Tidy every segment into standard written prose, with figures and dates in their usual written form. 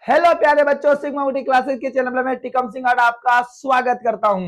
Hello प्यारे बच्चों, sigma Ooty classes के चैनल में मैं टिकम सिंह आज आपका स्वागत करता हूं।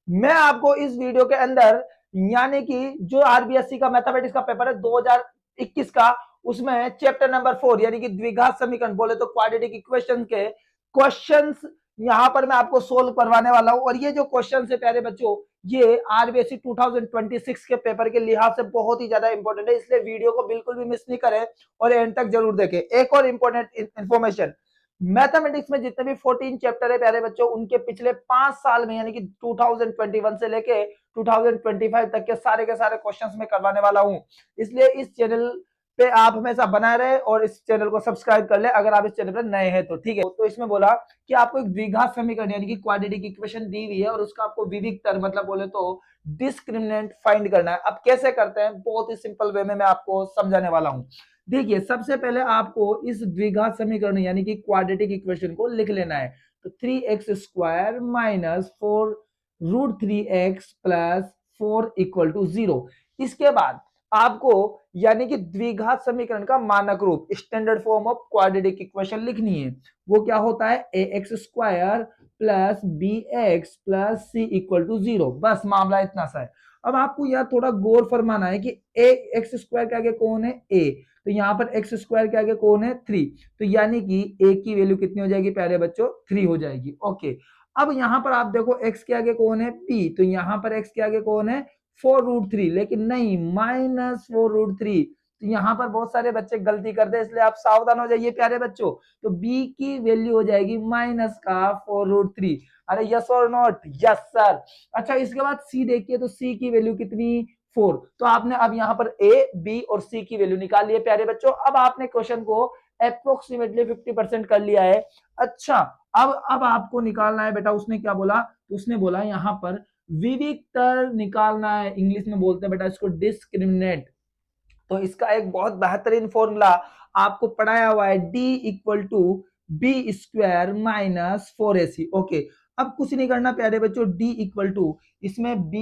मैं आपको इस वीडियो के अंदर यानी कि जो आरबीएससी का मैथमेटिक्स का पेपर है 2021 का, उसमें चैप्टर नंबर 4 यानी कि द्विघात समीकरण बोले तो क्वाड्रेटिक इक्वेशन के क्वेश्चंस यहां पर मैं आपको सोल्व करवाने वाला हूं। और ये जो क्वेश्चन है प्यारे बच्चों, ये आरबीएससी 2026 के पेपर के लिहाज से बहुत ही ज्यादा इंपॉर्टेंट है, इसलिए वीडियो को बिल्कुल भी मिस नहीं करें और एंड तक जरूर देखें। एक और इंपॉर्टेंट इंफॉर्मेशन, मैथमेटिक्स में जितने भी 14 चैप्टर है प्यारे बच्चों, उनके पिछले 5 साल में यानी कि 2021 से लेके 2025 तक के सारे क्वेश्चंस में करवाने वाला हूं। इसलिए इस चैनल पे आप हमेशा बनाए रहे और इस चैनल को सब्सक्राइब कर ले अगर आप इस चैनल पर नए हैं तो। ठीक है, तो इसमें बोला कि आपको एक द्विघात समीकरण यानी कि क्वाड्रेटिक इक्वेशन दी हुई है और उसका आपको विविक्तर मतलब बोले तो डिस्क्रिमिनेंट फाइंड करना है। अब कैसे करते हैं, बहुत ही सिंपल वे में मैं आपको समझाने वाला हूं। देखिए, सबसे पहले आपको इस द्विघात समीकरण यानी कि क्वाड्रेटिक इक्वेशन को लिख लेना है। तो 3x² minus 4√3x plus 4 equal to 0। इसके बाद आपको यानी कि द्विघात समीकरण का मानक रूप standard form of quadratic equation लिखनी है। वो क्या होता है, ax² plus bx plus c equal to 0। बस मामला इतना सा है। अब आपको यह थोड़ा गौर फरमाना है कि ax² के आगे कौन है, a, तो यहाँ पर x² के आगे कौन है, 3। तो यानी कि a की वैल्यू कितनी हो जाएगी प्यारे बच्चों, 3 हो जाएगी। ओके, अब यहाँ पर आप देखो x के आगे कौन है, p, तो यहाँ पर x के आगे कौन है, 4√3, लेकिन नहीं, -4√3। तो यहाँ पर बहुत सारे बच्चे गलती करते हैं, इसलिए आप सावधान हो जाइए प्यारे बच्चों। तो b की वैल्यू हो जाएगी माइनस का 4√3। अरे यस और नॉट, यस सर। अच्छा, इसके बाद c देखिए, तो c की वैल्यू कितनी, 4। तो आपने अब यहाँ पर a, b और c की वैल्यू निकाल ली है प्यारे बच्चों। अब आपने क्वेश्चन को अप्रोक्सीमेटली 50% कर लिया है। अच्छा, अब आपको निकालना है बेटा, उसने क्या बोला, उसने बोला यहाँ पर विविक्तर निकालना है। इंग्लिश में बोलते हैं बेटा इसको डिस्क्रिमिनेंट। तो इसका एक बहुत बेहतरीन फॉर्मूला आपको पढ़ाया हुआ है, d equal to b² minus 4ac। Okay, अब कुछ नहीं करना प्यारे बच्चों, d इक्वल टू इसमें b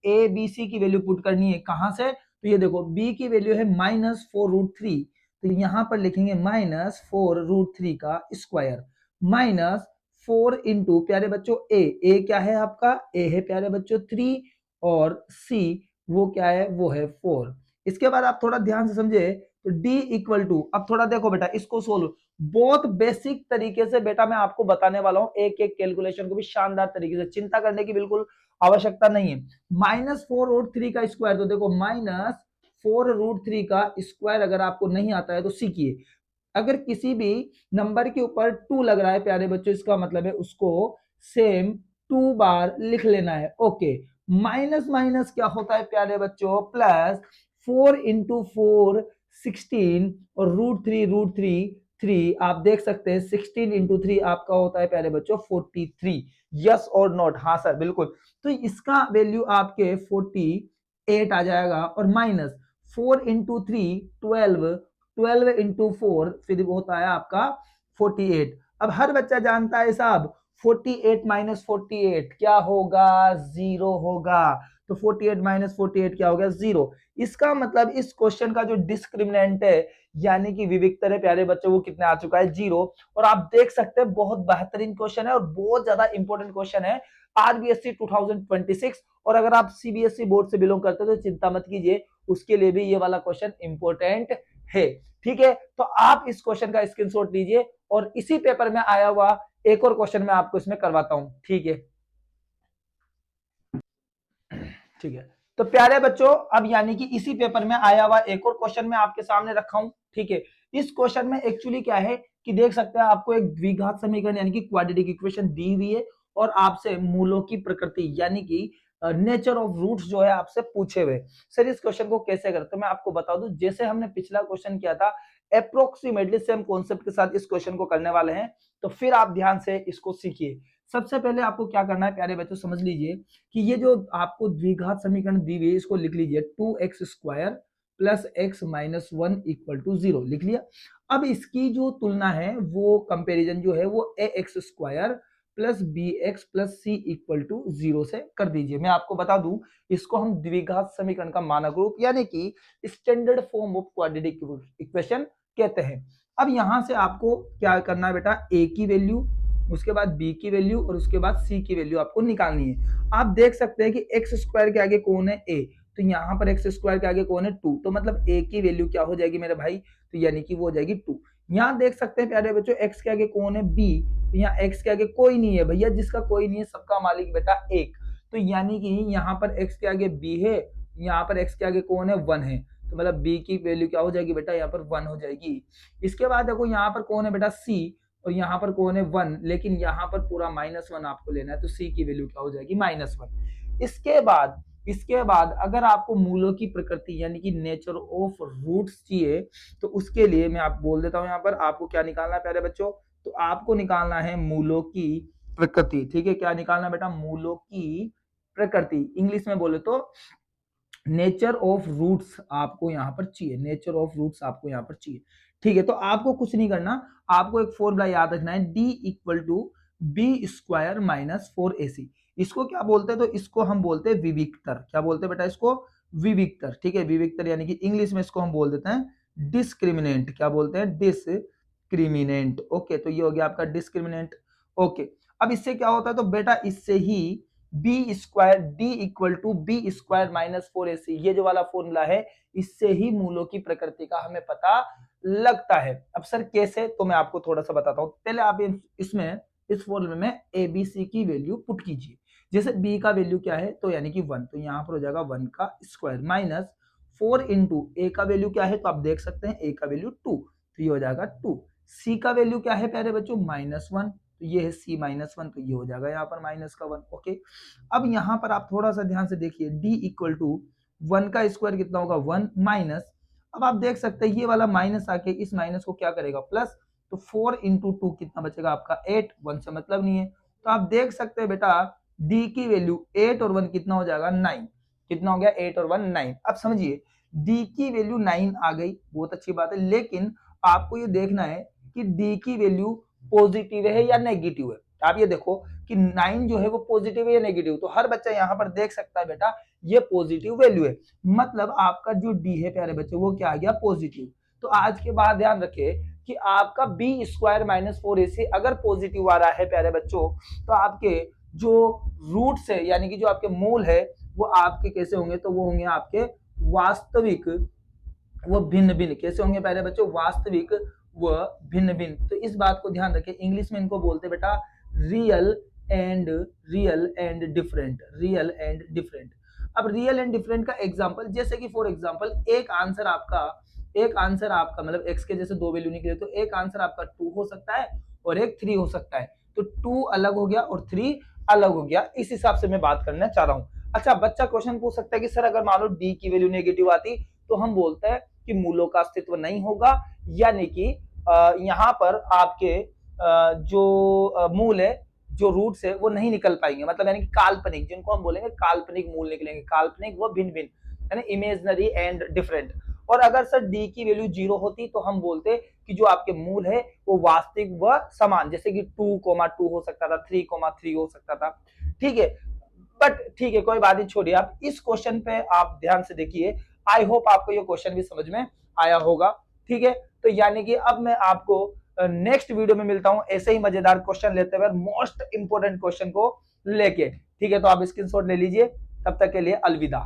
a b c की वैल्यू पुट करनी है। कहां से, तो ये देखो b की वैल्यू है -4√3, तो यहां पर लिखेंगे -4√3 का स्क्वायर माइनस 4 इंटू प्यारे बच्चों a क्या है आपका, a है प्यारे बच्चों 3 और c वो क्या है, वो है 4। इसके बाद आप थोड़ा ध्यान से समझे, तो d इक्वल टू, अब थोड़ा देखो बेटा इसको सोल्व, बहुत बेसिक तरीके से बेटा मैं आपको बताने वाला हूं, एक एक कैलकुलेशन को भी शानदार तरीके से, चिंता करने की बिल्कुल आवश्यकता नहीं है। -4√3 का स्क्वायर, तो देखो -4√3 का स्क्वायर अगर आपको नहीं आता है तो सीखिए। अगर किसी भी नंबर के ऊपर 2 लग रहा है प्यारे बच्चों, इसका मतलब है उसको सेम 2 बार लिख लेना है। ओके, माइनस माइनस क्या होता है प्यारे बच्चों, प्लस 4 इंटू 4 16 और √3 3, आप देख सकते हैं 16 इंटू 3 आपका होता है प्यारे बच्चों 43। यस और नॉट, हाँ सर बिल्कुल। तो इसका वैल्यू आपके 48 आ जाएगा और माइनस 4 इंटू 3 12, 12 इंटू 4 फिर होता है आपका 48। अब हर बच्चा जानता है साहब 48 माइनस 48 क्या होगा, 0 होगा। तो 48 माइनस 48 क्या हो गया, 0। इसका मतलब इस क्वेश्चन का जो डिस्क्रिमिनेंट है यानी कि विविक्तर है प्यारे बच्चों, वो कितने आ चुका है, 0। और आप देख सकते हैं बहुत बेहतरीन क्वेश्चन है और बहुत ज्यादा इंपॉर्टेंट क्वेश्चन है आरबीएससी 2026। और अगर आप सीबीएसई बोर्ड से बिलोंग करते हो तो चिंता मत कीजिए, उसके लिए भी ये वाला क्वेश्चन इंपॉर्टेंट है। ठीक है, तो आप इस क्वेश्चन का स्क्रीनशॉट लीजिए और इसी पेपर में आया हुआ एक और क्वेश्चन मैं आपको इसमें करवाता हूं। ठीक है, ठीक है। तो प्यारे बच्चों, अब यानी कि इसी पेपर में आया हुआ एक और क्वेश्चन मैं आपके सामने रखा हूं। ठीक है, इस क्वेश्चन में एक्चुअली क्या है कि देख सकते हैं आपको एक द्विघात समीकरण यानी कि क्वाड्रेटिक इक्वेशन दी हुई है और आपसे मूलों की प्रकृति यानी कि नेचर ऑफ रूट्स जो है आपसे पूछे हुए। सर इस क्वेश्चन को कैसे करते हैं मैं आपको बता दूं, जैसे हमने पिछला क्वेश्चन किया था अप्रोक्सीमेटली सेम कॉन्सेप्ट के साथ इस क्वेश्चन को करने वाले हैं। तो फिर आप ध्यान से इसको सीखिए। सबसे पहले आपको क्या करना है प्यारे बच्चों, समझ लीजिए कि ये जो आपको द्विघात समीकरण दी हुई है इसको लिख लीजिए 2x² plus x minus 1 equal to 0 लिख लिया। अब इसकी जो तुलना है वो कंपैरिजन जो है वो ax² plus bx plus c equal to 0 से कर दीजिए। मैं आपको बता दूं, इसको हम द्विघात समीकरण का मानक रूप यानी कि standard form of quadratic equation कहते हैं। अब यहां से आपको क्या करना है बेटा, ए की वैल्यू, उसके बाद बी की वैल्यू और उसके बाद सी की वैल्यू आपको निकालनी है। आप देख सकते हैं कि एक्स स्क्वायर के आगे कौन है, ए, तो यहाँ पर एक्स स्क्वायर के आगे कौन है, 2, तो मतलब ए की वैल्यू क्या हो जाएगी मेरे भाई, तो यानी कि वो हो जाएगी 2। यहाँ देख सकते हैं प्यारे बच्चों एक्स के आगे कौन है, बी, तो यहाँ एक्स के आगे कोई नहीं है भैया, जिसका कोई नहीं है सबका मालिक बेटा एक, तो यानी कि यहाँ पर एक्स के आगे बी है, यहाँ पर एक्स के आगे कौन है, 1 है, तो मतलब बी की वैल्यू क्या हो जाएगी बेटा, यहाँ पर 1 हो जाएगी। इसके बाद देखो यहाँ पर कौन है बेटा, सी, और यहाँ पर कौन है 1, लेकिन यहाँ पर पूरा -1 आपको लेना है, तो सी की वैल्यू क्या हो जाएगी, -1। इसके बाद अगर आपको मूलों की प्रकृति यानी कि नेचर ऑफ रूट्स चाहिए, तो उसके लिए मैं आप बोल देता हूं, यहाँ पर आपको क्या निकालना है प्यारे बच्चों, तो आपको निकालना है मूलों की प्रकृति। ठीक है, क्या निकालना बेटा, मूलों की प्रकृति, इंग्लिश में बोले तो नेचर ऑफ रूट्स आपको यहाँ पर चाहिए, नेचर ऑफ रूट्स आपको यहाँ पर चाहिए। ठीक है, तो आपको कुछ नहीं करना, आपको एक फॉर्मूला याद रखना है, d equal to B square minus 4ac। इसको क्या बोलते हैं, तो इसको हम बोलते हैं विविक्तर। क्या बोलते हैं बेटा इसको, विविक्तर। ठीक है, विविक्तर यानी कि इंग्लिश में इसको हम बोल देते हैं डिस्क्रिमिनेंट। क्या बोलते हैं, डिस्क्रिमिनेंट। ओके, तो ये हो गया आपका डिस्क्रिमिनेंट। ओके, अब इससे क्या होता है, तो बेटा इससे ही B square D equal to B square minus 4ac, ये जो वाला फॉर्मूला है, इससे ही मूलों की प्रकृति का हमें पता लगता है। अब सर कैसे, तो मैं आपको थोड़ा सा बताता हूं। पहले आप इसमें इस फॉर्मूले में ए बी सी की वैल्यू पुट कीजिए। जैसे बी का वैल्यू क्या है, तो यानी कि 1, तो यहाँ पर हो जाएगा 1 का स्क्वायर माइनस 4 इंटू ए का वैल्यू क्या है, तो आप देख सकते हैं ए का वैल्यू 2, तो ये हो जाएगा 2। सी का वैल्यू क्या है प्यारे बच्चों, -1, तो ये है c -1, तो ये हो जाएगा यहाँ पर माइनस का 1। ओके, अब यहाँ पर आप थोड़ा सा ध्यान से देखिए, d इक्वल टू 1 का स्क्वायर कितना होगा, 1 माइनस, अब आप देख सकते हैं ये वाला माइनस आके इस माइनस को क्या करेगा, प्लस, तो 4 इंटू 2 कितना बचेगा आपका 8, 1 से मतलब नहीं है, तो आप देख सकते हैं बेटा d की वैल्यू 8 और 1 कितना हो जाएगा, 9, कितना हो गया 8 और 1 9। अब समझिए d की वैल्यू 9 आ गई, बहुत अच्छी बात है, लेकिन आपको ये देखना है कि d की वैल्यू पॉजिटिव है या नेगेटिव है। आप ये देखो कि 9 जो है वो पॉजिटिव है या नेगेटिव, तो हर बच्चा यहाँ पर देख सकता है बेटा ये पॉजिटिव वैल्यू है, मतलब आपका जो डी है प्यारे बच्चे वो क्या आ गया, पॉजिटिव। तो आज के बाद ध्यान रखे कि आपका बी स्क्वायर माइनस 4ac अगर पॉजिटिव आ रहा है प्यारे बच्चों, तो आपके जो रूट्स है यानी कि जो आपके मूल है वो आपके कैसे होंगे, तो वो होंगे आपके वास्तविक, वो भिन्न भिन्न कैसे होंगे प्यारे बच्चों, वास्तविक व भिन्न भिन्न। तो इस बात को ध्यान रखें, इंग्लिश में इनको बोलते बेटा real and different, real and different. अब रियल एंड डिफरेंट का एग्जांपल, जैसे कि फॉर एग्जांपल एक आंसर आपका मतलब x के जैसे दो वैल्यू निकले, तो एक आंसर आपका 2 हो सकता है और एक 3 हो सकता है, तो 2 अलग हो गया और 3 अलग हो गया, इस हिसाब से मैं बात करना चाह रहा हूं। अच्छा, बच्चा क्वेश्चन पूछ सकता है कि सर अगर मान लो d की वैल्यू नेगेटिव आती, तो हम बोलते हैं कि मूलों का अस्तित्व नहीं होगा, यानी कि यहाँ पर आपके जो मूल है, जो रूट्स है वो नहीं निकल पाएंगे, मतलब यानी कि काल्पनिक, जिनको हम बोलेंगे काल्पनिक मूल निकलेंगे, काल्पनिक व भिन्न भिन्न, यानी इमेजिनरी एंड डिफरेंट। और अगर सर डी की वैल्यू 0 होती, तो हम बोलते कि जो आपके मूल है वो वास्तविक व समान, जैसे कि 2,2 हो सकता था, 3,3 हो सकता था। ठीक है, बट ठीक है कोई बात नहीं, छोड़िए, आप इस क्वेश्चन पे आप ध्यान से देखिए, आई होप आपको ये क्वेश्चन भी समझ में आया होगा। ठीक है, तो यानी कि अब मैं आपको नेक्स्ट वीडियो में मिलता हूं ऐसे ही मजेदार क्वेश्चन लेते हुए, मोस्ट इंपोर्टेंट क्वेश्चन को लेके। ठीक है, तो आप स्क्रीनशॉट ले लीजिए, तब तक के लिए अलविदा।